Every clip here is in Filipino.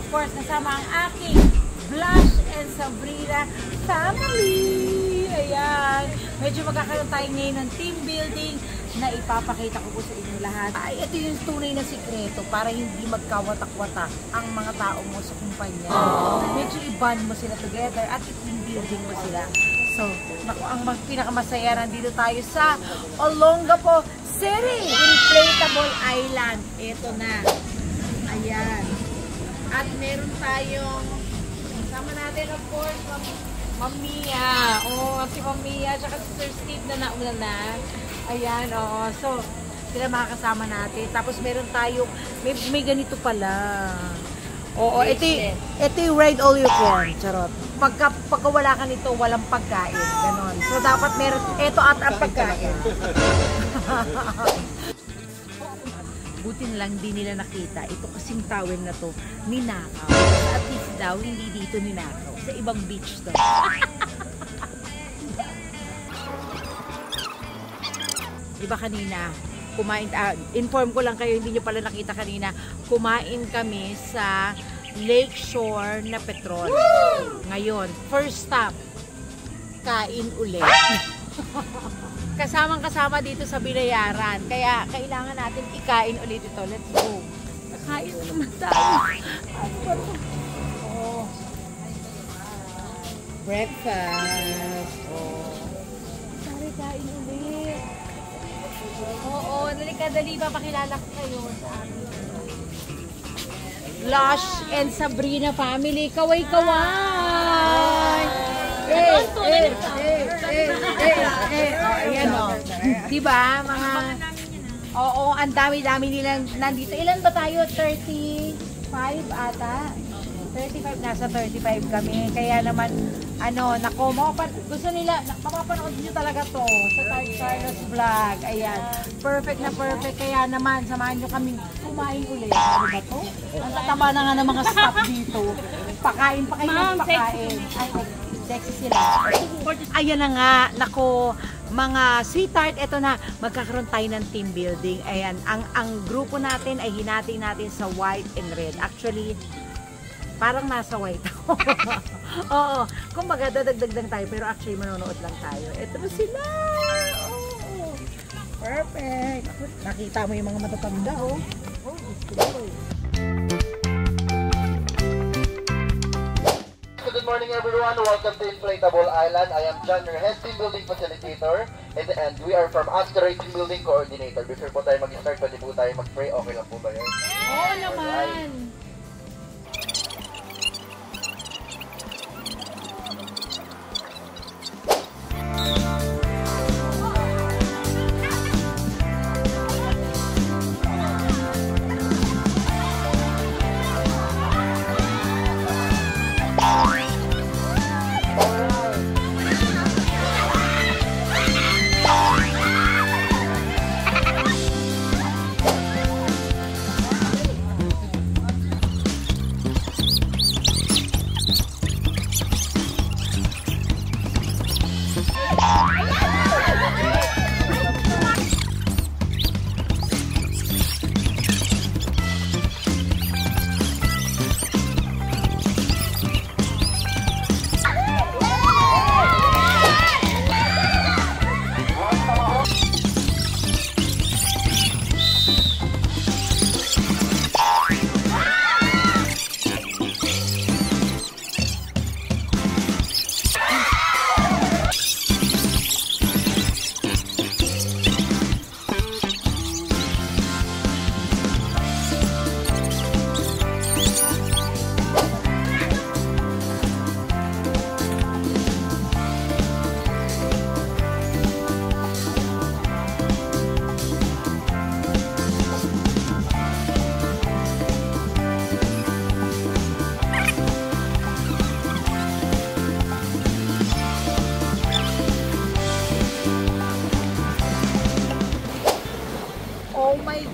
course, kasama ang aking Blush and Sabrina family. Ayan. Medyo magkakaroon tayo ngayon ng team building na ipapakita ko po sa inyo lahat. Ay, ito yung tunay na sikreto para hindi magkawatak-watak ang mga tao mo sa kumpanya. Medyo i-bond mo sila together at i-team building mo sila. So, naku, ang pinakamasaya, nandito tayo sa Olongapo City, Inflatable Island. Ito na. Ayan. At meron tayong, kasama natin of course, Ma'am Mia. Oh, si Ma'am Mia, tsaka si Sir Steve na nauna na. Ayan, oh. So, sila makakasama natin. Tapos meron tayo, may ganito pala. Oo, ito yung ride all you can. Charot. Pagka wala ka nito, walang pagkain. Ganon. So, dapat meron, ito at ang pagkain. Buti na lang di nila nakita. Ito kasing towel na to, ninakaw. At least daw, hindi dito ninakaw. Sa ibang beach to. Diba kanina, kumain, inform ko lang kayo, hindi nyo pala nakita kanina, kumain kami sa Lakeshore na Petrol. Ngayon, first stop, kain ulit. Kasamang-kasama dito sa binayaran. Kaya kailangan natin ikain ulit ito. Let's go. Kain naman tayo. Oh. Breakfast. Oh. Sorry, kain ulit. Oo, dali papakilala ko kayo sa amin. Blush and Sabrina family. Kaway-kaway! Ayan o. Diba, mga... Oo, ang dami-dami nilang nandito. Ilan ba tayo? 35 ata? 35, nasa 35 kami. Kaya naman, ano, nako, gusto nila, mapapanood nyo talaga to sa Tart Carlos vlog. Ayan, perfect na perfect. Kaya naman, samahan nyo kami kumain ulit. Ano ba to? Ang tataba na nga ng mga staff dito. Pakain pa kayo ng pakain. Ay, sexy sila. Ayan na nga, nako, mga sweetheart, eto na, magkakaroon tayo ng team building. Ayan, ang grupo natin ay hinati natin sa white and red. Actually, parang nasa white ako. Oo, kumbaga dadagdag lang tayo, pero actually manonood lang tayo. Ito na sila! Oh, perfect! Nakita mo yung mga matatanda, oh. Oh, gusto ko. Good morning everyone, welcome to Inflatable Island. I am John, your head team building facilitator, and we are from Asteroid Team Building Coordinator. Before po tayo mag-start, pwede po tayo mag-pray. Okay lang po ba yun? Oo naman!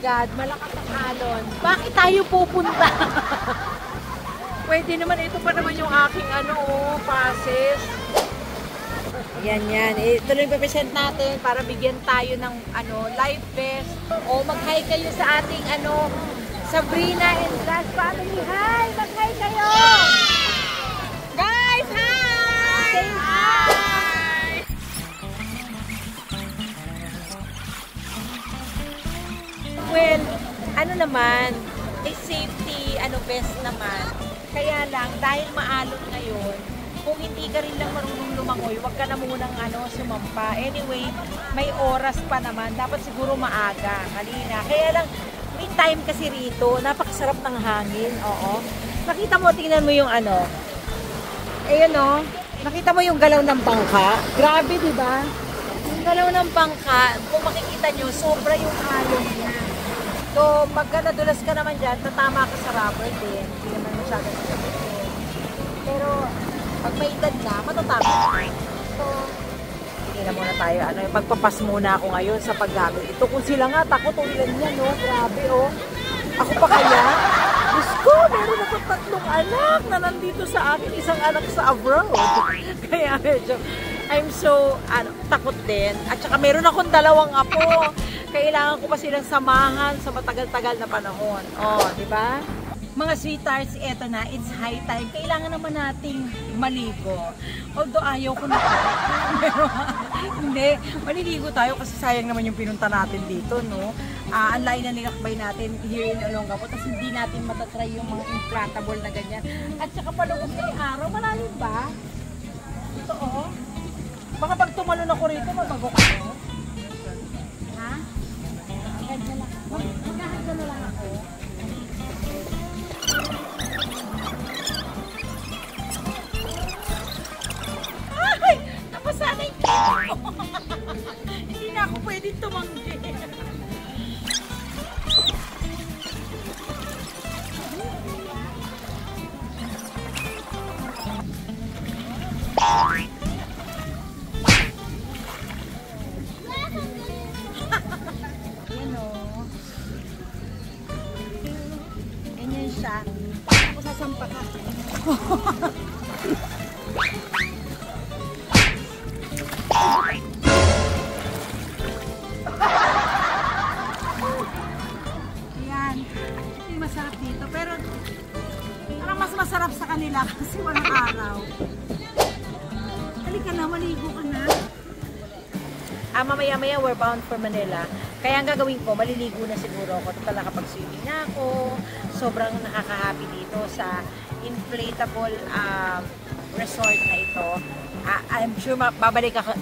God, malakas ang alon. Bakit tayo pupunta? Pwede naman, ito pa naman yung aking passes. Yan. Ito lang ipapresent natin para bigyan tayo ng live vest. O mag-hi kayo sa ating Sabrina and Blush family. Hi! Mag-hi kayo! Guys, hi! Say hi! Well, ano naman, may safety, best naman. Kaya lang, dahil maalon ngayon, kung hindi ka rin lang marunong lumangoy, wag ka na munang sumampa. Anyway, may oras pa naman. Dapat siguro maaga, kanina. Kaya lang, may time kasi rito. Napakasarap ng hangin. Oo. Nakita mo, tingnan mo yung Ayun nakita mo yung galaw ng bangka? Grabe, di ba? Yung galaw ng bangka, kung makikita nyo, sobra yung alon niya. So, pagka nadulas ka naman dyan, tatama ka sa rubber din. Hindi naman masyadong sabihin. Pero, pag may edad na, matatakot. So, hindi na muna tayo. Magpapas muna ako ngayon sa paggamit. Ito kung sila nga, takot ulan niya, no? Grabe, oh. Ako pa kaya? Diyos ko, meron ako 3 anak na nandito sa akin. Isang anak sa abroad. Kaya medyo, I'm so, takot din. At saka meron akong 2 apo. Kailangan ko pa silang samahan sa matagal-tagal na panahon. Oh, di ba? Mga sweethearts, eto na, it's high time. Kailangan naman nating maligo. Although ayaw ko na. Pero, hindi, maliligo tayo kasi sayang naman yung pinunta natin dito, no? Ang layo na nilakbay natin here in Olongapo, tapos hindi natin matatry yung mga inflatable na ganyan. At saka palugog na yung araw, malalim ba? Ito, oh. Baka pag tumalon ako rito, mabago ko. Ha? Ganyan lang. Magkahanda na lang ako. Ay! Napasanay ko! Hindi na ako pwede tumanggi. Ganyan siya. Ako sasampa ka. Ayan. Ito yung masarap dito. Pero parang mas masarap sa kanila kasi walang araw. Halika na, maligo ka na. Mamaya-maya we're bound for Manila. Kaya ang gagawin ko, maliligo na siguro ako. Total nakapag-swimming na ako. Sobrang nakaka-happy dito sa inflatable resort na ito. I'm sure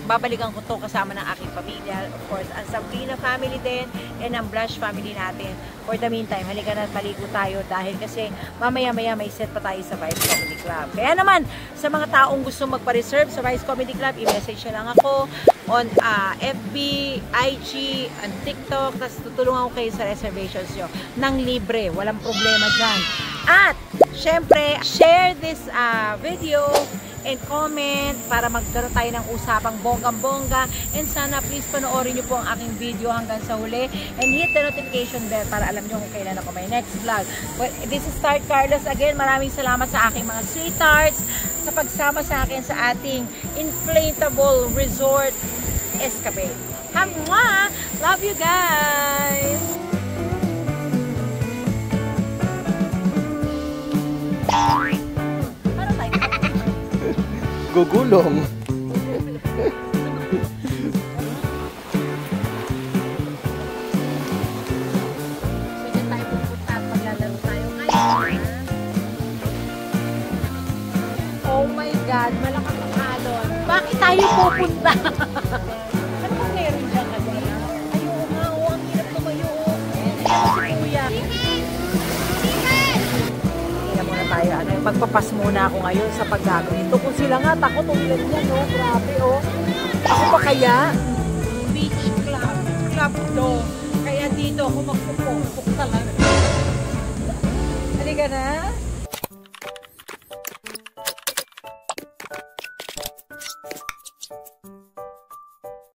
babalikan ko to kasama ng aking pamilya. Of course, ang Sabrina family din and ang Blush family natin. For the meantime, halika na maligo tayo dahil kasi mamaya-maya may set pa tayo sa Vice Comedy Club. Kaya naman, sa mga taong gusto magpa-reserve sa Vice Comedy Club, i-message na lang ako on FB, IG, and TikTok. Tapos tutulungan ko kayo sa reservations nyo nang libre. Walang problema dyan. At, syempre, share this video and comment para magkaroon tayo ng usapang bonggang-bongga. And sana please panoorin nyo po ang aking video hanggang sa huli. And hit the notification bell para alam nyo kung kailan ako may next vlog. Well, this is Tart Carlos again. Maraming salamat sa aking mga sweethearts sa pagsama sa akin sa ating inflatable resort escapade. Hamwa! Love you guys! Gugulong. So, dyan tayo pupunta at maglalaro tayo ngayon. Oh my God, malakas ang alon. Bakit tayo pupunta? Ano bang meron dyan kanina? Ayaw nga, ang hirap tumayo. Ayan si Kuya. Tayo, magpapas muna ako ngayon sa paggamit. Ito kung sila nga, takot ulan niya, no? Grabe, oh. Ako pa kaya? Beach club. Club to. Kaya dito ako magpupukpuk talaga. Halika na.